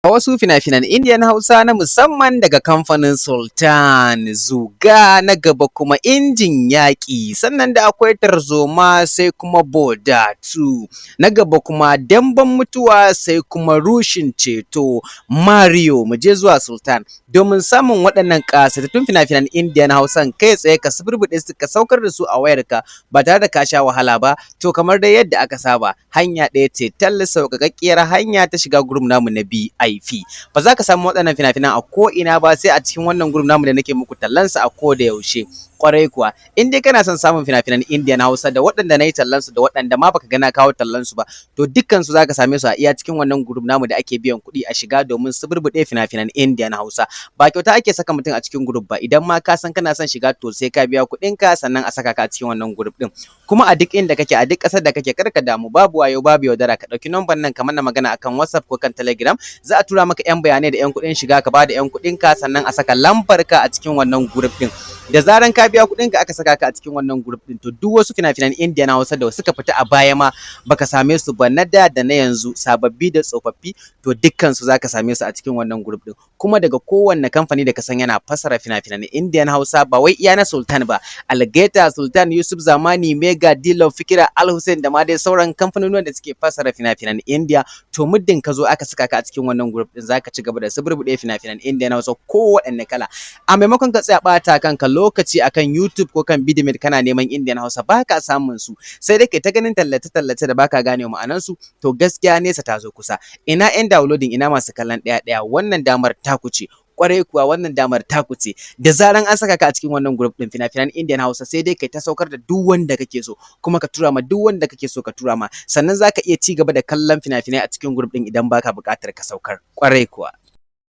A wasu fina-finan Indiyan Hausa na musamman daga kamfanin Sultan, Zuga na gaba kuma Injin Yaƙi, sannan da akwai Tarzoma sai kuma Boda 2, na gaba kuma Damben Mutuwa sai kuma Rushin Ceto, Mario mu je zuwa Sultan. Domin samun waɗannan ƙasatattun fina-finan Indiyan Hausan kai tsaye ka suburbuɗe su ka saukar da su a wayarka ba tare da ka sha wahala ba, to kamar dai yadda aka saba hanya ɗaya ce tal sauƙaƙƙiyar hanya ta shiga group namu na BIP. Ba za ka samu waɗannan fina-finan a ko'ina ba sai a cikin wannan group namu da nake muku tallansa a ko da yaushe. Kwarai kuwa, in dai kana son samun fina-finan Indian Hausa da waɗanda na yi tallansu da waɗanda ma baka ga na kawo tallansu ba, to dukkansu za ka same su a iya cikin wannan group namu da ake biyan kuɗi a shiga domin suburbuɗe fina-finan Indian Hausa. Ba kyauta ake saka mutum a cikin group ba, idan ma ka san kana son shiga to sai ka biya kuɗinka sannan a saka ka a cikin wannan group ɗin. Kuma a duk inda kake, a duk ƙasar da kake, kar ka damu, babu wayo babu yaudara, ka ɗauki number nan ka mana magana akan WhatsApp ko kan Telegram, za a tura maka 'yan bayanai da 'yan kuɗin shiga, ka bada 'yan kuɗinka sannan a saka lambarka a cikin wannan group ɗin. Da zaran ka biya kuɗinka aka saka ka a cikin wannan group ɗin, to duk wasu fina-finan Indian Hausa da suka fita a baya ma baka same su ba, na da na yanzu, sababbi da tsofaffi, to dukkansu za ka same su a cikin wannan group ɗin. Kuma daga kowanne kamfani da ka san yana fassara fina-finan Indian Hausa, ba wai iya na Sultan ba, Algaita, Sultan, Yusuf Zamani, Mega, Dilo, Fikira, Al Hussein da ma dai sauran kamfanonuwan da suke fassara fina-finan India, to muddin ka zo aka saka ka a cikin wannan group ɗin, za ka ci gaba da suburbuɗe fina-finan Indian Hausa kowaɗanne kala. A maimakon ka tsaya ɓata kanka lokaci akan YouTube ko kan Bidimit kana neman Indian Hausa ba ka samun su, sai dai kai ta ganin tallace-tallace da baka gane ma'anansu, to gaskiya nesa ta zo kusa. Ina 'yan downloading, ina masu kallon ɗaya-ɗaya, wannan damar taku ce. Kwarai kuwa, wannan damar taku ce. Da zaran an saka ka a cikin wannan group ɗin fina-finan Indian Hausa, sai dai kai ta saukar da duk wanda kake so, kuma ka tura ma duk wanda kake so ka tura ma, sannan za ka iya ci gaba da kallon fina-finai a cikin group ɗin idan baka buƙatar ka saukar. Kwarai kuwa.